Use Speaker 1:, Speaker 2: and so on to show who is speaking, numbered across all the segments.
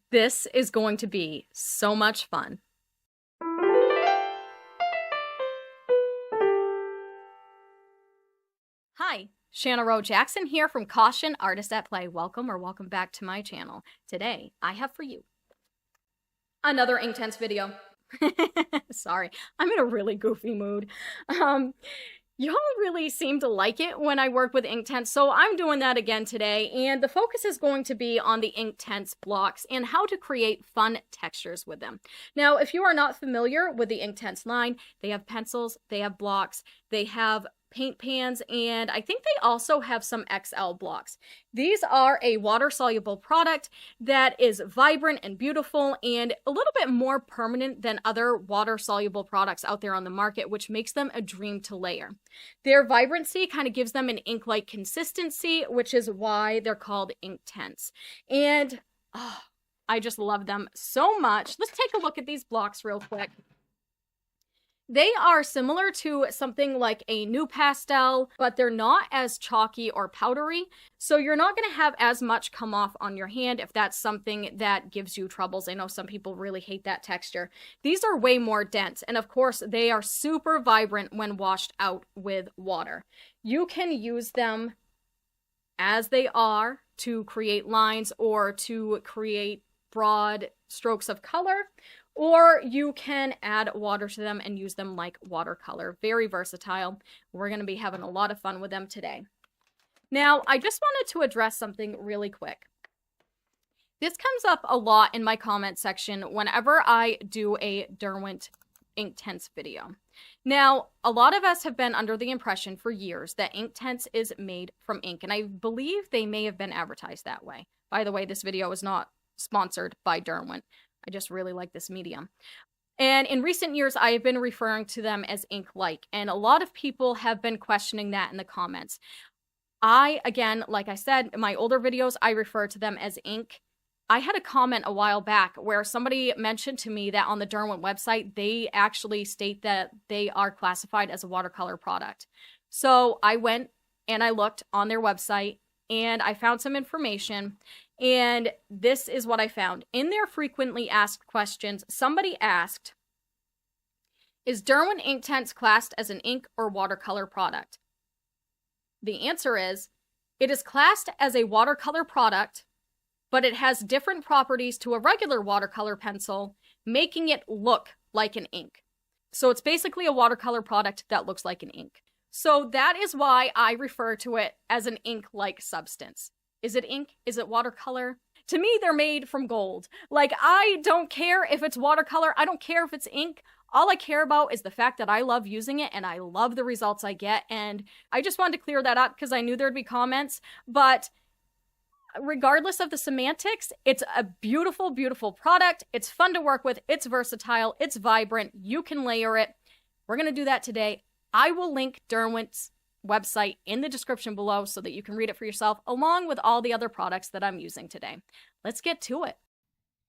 Speaker 1: This is going to be so much fun. Hi, Shanna Rowe Jackson here from Caution Artist at Play. Welcome back to my channel. Today, I have for you another Inktense video. Sorry, I'm in a really goofy mood. Y'all really seem to like it when I work with Inktense, so I'm doing that again today, and the focus is going to be on the Inktense blocks and how to create fun textures with them. Now, if you are not familiar with the Inktense line, they have pencils, they have blocks, they have paint pans, and I think they also have some XL blocks. These are a water-soluble product that is vibrant and beautiful and a little bit more permanent than other water-soluble products out there on the market, which makes them a dream to layer. Their vibrancy kind of gives them an ink-like consistency, which is why they're called Inktense. And I just love them so much. Let's take a look at these blocks real quick. They are similar to something like a NuPastel, but they're not as chalky or powdery, so you're not going to have as much come off on your hand if that's something that gives you troubles. I know some people really hate that texture. These are way more dense, and of course, they are super vibrant when washed out with water. You can use them as they are to create lines or to create broad strokes of color, or you can add water to them and use them like watercolor. Very versatile. We're going to be having a lot of fun with them today. Now, I just wanted to address something really quick. This comes up a lot in my comment section whenever I do a Derwent Inktense video. Now, a lot of us have been under the impression for years that Inktense is made from ink, and I believe they may have been advertised that way. By the way, this video is not sponsored by Derwent. I just really like this medium. And in recent years, I have been referring to them as ink-like, and a lot of people have been questioning that in the comments. Again, like I said, in my older videos, I refer to them as ink. I had a comment a while back where somebody mentioned to me that on the Derwent website, they actually state that they are classified as a watercolor product. So I went and I looked on their website, and I found some information. And this is what I found. In their frequently asked questions, somebody asked, is Derwent Inktense classed as an ink or watercolor product? The answer is, it is classed as a watercolor product, but it has different properties to a regular watercolor pencil, making it look like an ink. So it's basically a watercolor product that looks like an ink. So that is why I refer to it as an ink-like substance. Is it ink? Is it watercolor? To me, they're made from gold. Like, I don't care if it's watercolor. I don't care if it's ink. All I care about is the fact that I love using it and I love the results I get. And I just wanted to clear that up because I knew there'd be comments. But regardless of the semantics, it's a beautiful, beautiful product. It's fun to work with. It's versatile. It's vibrant. You can layer it. We're going to do that today. I will link Derwent's website in the description below so that you can read it for yourself, along with all the other products that I'm using today. Let's get to it.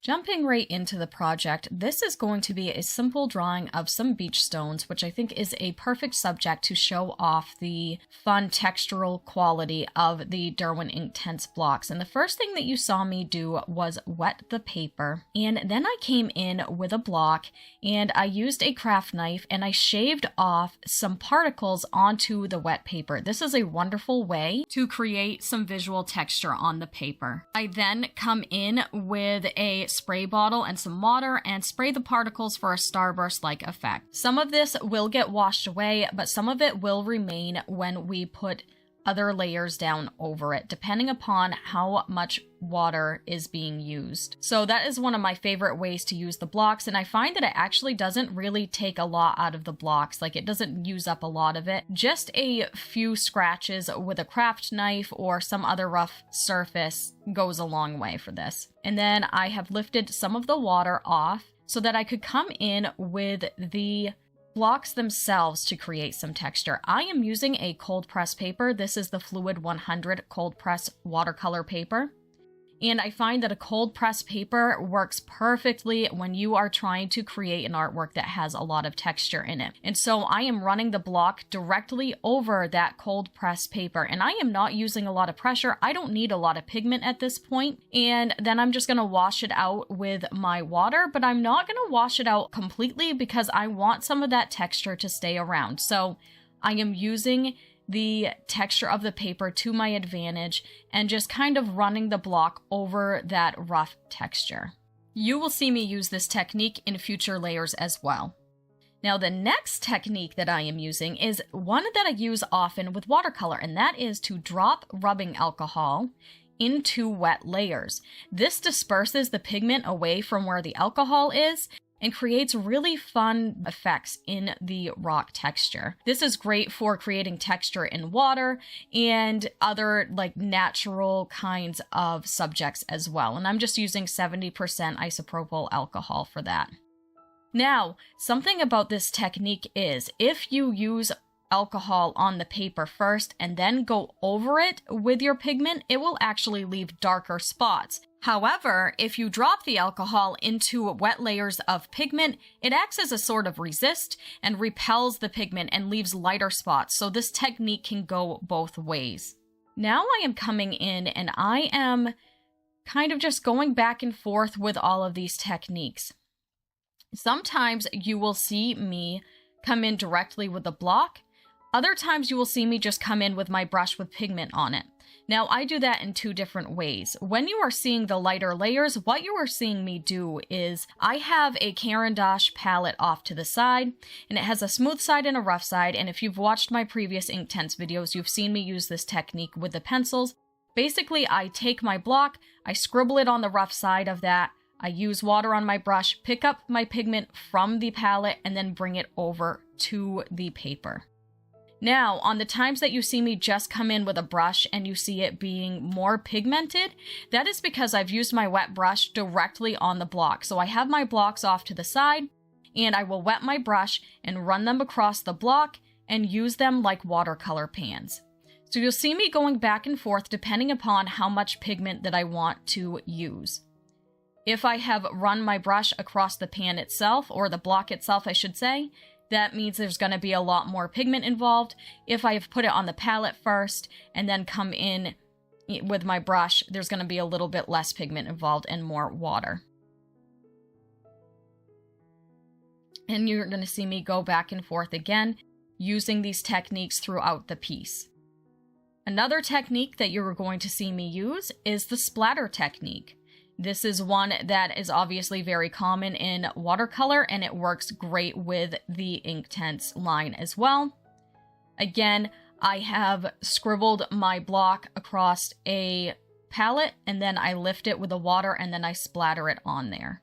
Speaker 1: Jumping right into the project, this is going to be a simple drawing of some beach stones, which I think is a perfect subject to show off the fun textural quality of the Derwent Inktense blocks. And the first thing that you saw me do was wet the paper, and then I came in with a block and I used a craft knife and I shaved off some particles onto the wet paper. This is a wonderful way to create some visual texture on the paper. I then come in with a spray bottle and some water and spray the particles for a starburst-like effect. Some of this will get washed away, but some of it will remain when we put other layers down over it, depending upon how much water is being used. So that is one of my favorite ways to use the blocks, and I find that it actually doesn't really take a lot out of the blocks. Like, it doesn't use up a lot of it. Just a few scratches with a craft knife or some other rough surface goes a long way for this. And then I have lifted some of the water off so that I could come in with the blocks themselves to create some texture. I am using a cold press paper. This is the Fluid 100 cold press watercolor paper. And I find that a cold press paper works perfectly when you are trying to create an artwork that has a lot of texture in it. And so I am running the block directly over that cold press paper, and I am not using a lot of pressure. I don't need a lot of pigment at this point. And then I'm just going to wash it out with my water, but I'm not going to wash it out completely because I want some of that texture to stay around. So I am using the texture of the paper to my advantage and just kind of running the block over that rough texture. You will see me use this technique in future layers as well. Now, the next technique that I am using is one that I use often with watercolor, and that is to drop rubbing alcohol into wet layers. This disperses the pigment away from where the alcohol is and creates really fun effects in the rock texture. This is great for creating texture in water and other like natural kinds of subjects as well. And I'm just using 70% isopropyl alcohol for that. Now, something about this technique is if you use alcohol on the paper first and then go over it with your pigment, it will actually leave darker spots. However, if you drop the alcohol into wet layers of pigment, it acts as a sort of resist and repels the pigment and leaves lighter spots. So this technique can go both ways. Now I am coming in and I am kind of just going back and forth with all of these techniques. Sometimes you will see me come in directly with the block. Other times you will see me just come in with my brush with pigment on it. Now, I do that in two different ways. When you are seeing the lighter layers, what you are seeing me do is I have a Caran d'Ache palette off to the side, and it has a smooth side and a rough side. And if you've watched my previous Inktense videos, you've seen me use this technique with the pencils. Basically, I take my block, I scribble it on the rough side of that, I use water on my brush, pick up my pigment from the palette, and then bring it over to the paper. Now, on the times that you see me just come in with a brush and you see it being more pigmented, that is because I've used my wet brush directly on the block. So I have my blocks off to the side, and I will wet my brush and run them across the block and use them like watercolor pans. So you'll see me going back and forth depending upon how much pigment that I want to use. If I have run my brush across the pan itself, or the block itself, I should say, that means there's going to be a lot more pigment involved. If I have put it on the palette first and then come in with my brush, there's going to be a little bit less pigment involved and more water. And you're going to see me go back and forth again, using these techniques throughout the piece. Another technique that you're going to see me use is the splatter technique. This is one that is obviously very common in watercolor, and it works great with the Inktense line as well. Again, I have scribbled my block across a palette, and then I lift it with the water, and then I splatter it on there.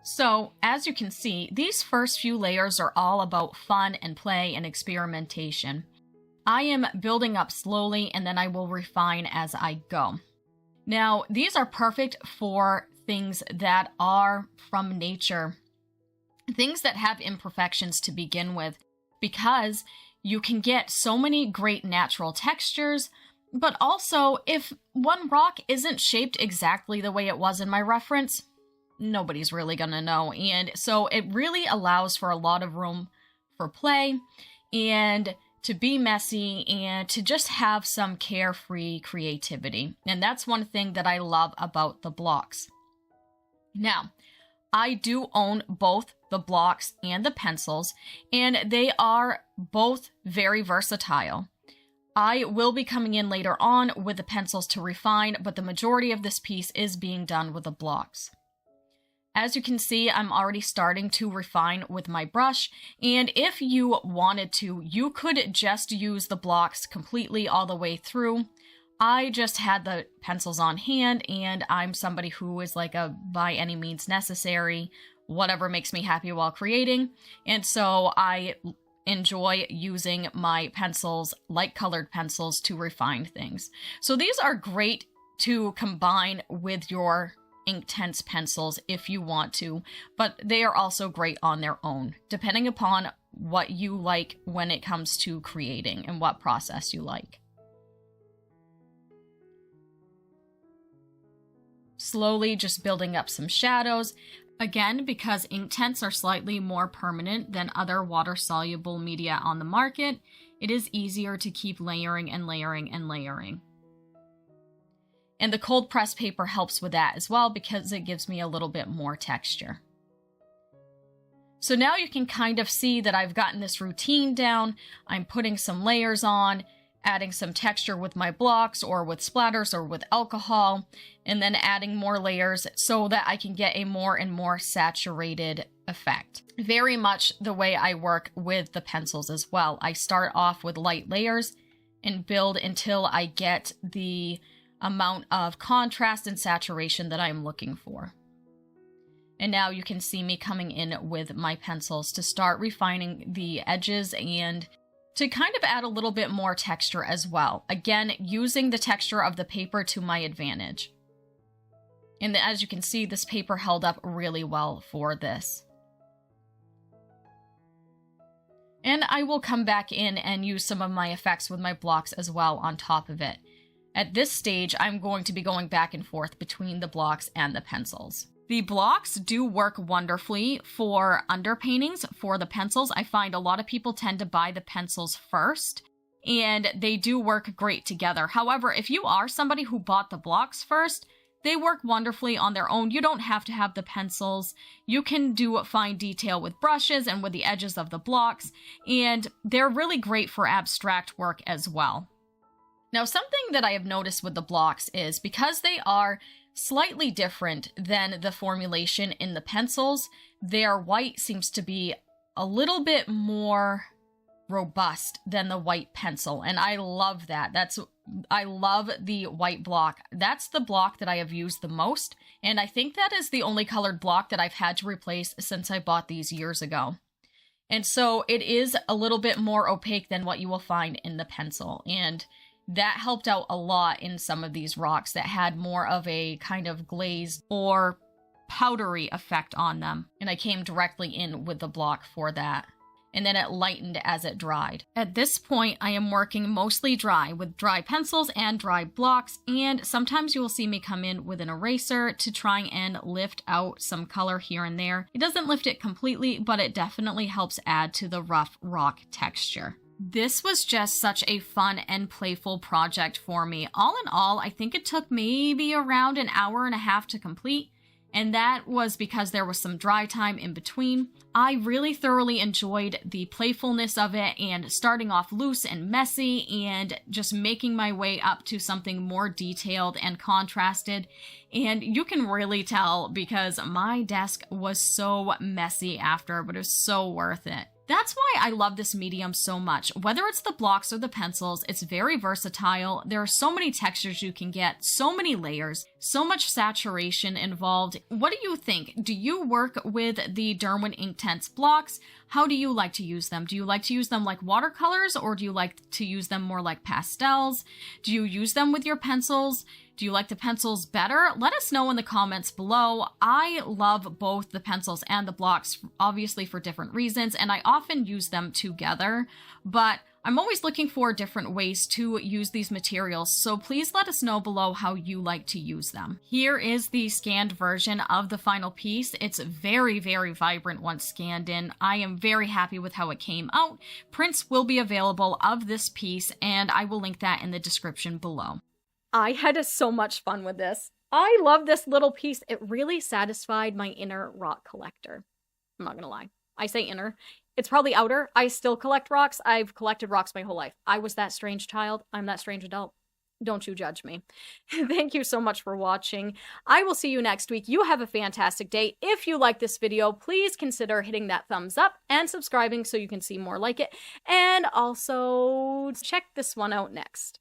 Speaker 1: So, as you can see, these first few layers are all about fun and play and experimentation. I am building up slowly, and then I will refine as I go. Now, these are perfect for things that are from nature, things that have imperfections to begin with, because you can get so many great natural textures, but also if one rock isn't shaped exactly the way it was in my reference, nobody's really gonna know. And so it really allows for a lot of room for play and to be messy and to just have some carefree creativity. And that's one thing that I love about the blocks. Now, I do own both the blocks and the pencils, and they are both very versatile. I will be coming in later on with the pencils to refine, but the majority of this piece is being done with the blocks. As you can see, I'm already starting to refine with my brush, and if you wanted to, you could just use the blocks completely all the way through. I just had the pencils on hand, and I'm somebody who is like a by any means necessary, whatever makes me happy while creating, and so I enjoy using my pencils, light colored pencils, to refine things. So these are great to combine with your Inktense pencils if you want to, but they are also great on their own, depending upon what you like when it comes to creating and what process you like. slowly just building up some shadows. Again, because Inktense are slightly more permanent than other water-soluble media on the market, it is easier to keep layering and layering and layering. And the cold press paper helps with that as well because it gives me a little bit more texture. So now you can kind of see that I've gotten this routine down. I'm putting some layers on, adding some texture with my blocks or with splatters or with alcohol, and then adding more layers so that I can get a more and more saturated effect. Very much the way I work with the pencils as well. I start off with light layers and build until I get the amount of contrast and saturation that I'm looking for. And now you can see me coming in with my pencils to start refining the edges and to kind of add a little bit more texture as well. Again, using the texture of the paper to my advantage. And as you can see, this paper held up really well for this. And I will come back in and use some of my effects with my blocks as well on top of it. At this stage, I'm going to be going back and forth between the blocks and the pencils. The blocks do work wonderfully for underpaintings for the pencils. I find a lot of people tend to buy the pencils first, and they do work great together. However, if you are somebody who bought the blocks first, they work wonderfully on their own. You don't have to have the pencils. You can do fine detail with brushes and with the edges of the blocks, and they're really great for abstract work as well. Now, something that I have noticed with the blocks is because they are slightly different than the formulation in the pencils, their white seems to be a little bit more robust than the white pencil, and I love that. I love the white block. That's the block that I have used the most, and I think that is the only colored block that I've had to replace since I bought these years ago. And so it is a little bit more opaque than what you will find in the pencil, and that helped out a lot in some of these rocks that had more of a kind of glazed or powdery effect on them. And I came directly in with the block for that. And then it lightened as it dried. At this point, I am working mostly dry with dry pencils and dry blocks, and sometimes you will see me come in with an eraser to try and lift out some color here and there. It doesn't lift it completely, but it definitely helps add to the rough rock texture. This was just such a fun and playful project for me. All in all, I think it took maybe around an hour and a half to complete, and that was because there was some dry time in between. I really thoroughly enjoyed the playfulness of it and starting off loose and messy and just making my way up to something more detailed and contrasted. And you can really tell because my desk was so messy after, but it was so worth it. That's why I love this medium so much. Whether it's the blocks or the pencils, it's very versatile. There are so many textures you can get, so many layers, so much saturation involved. What do you think? Do you work with the Derwent Inktense blocks? How do you like to use them? Do you like to use them like watercolors, or do you like to use them more like pastels? Do you use them with your pencils? Do you like the pencils better? Let us know in the comments below. I love both the pencils and the blocks, obviously for different reasons, and I often use them together, but I'm always looking for different ways to use these materials, so please let us know below how you like to use them. Here is the scanned version of the final piece. It's very, very vibrant once scanned in. I am very happy with how it came out. Prints will be available of this piece, and I will link that in the description below. I had so much fun with this. I love this little piece. It really satisfied my inner rock collector. I'm not gonna lie. I say inner. It's probably outer. I still collect rocks. I've collected rocks my whole life. I was that strange child. I'm that strange adult. Don't you judge me. Thank you so much for watching. I will see you next week. You have a fantastic day. If you like this video, please consider hitting that thumbs up and subscribing so you can see more like it. And also check this one out next.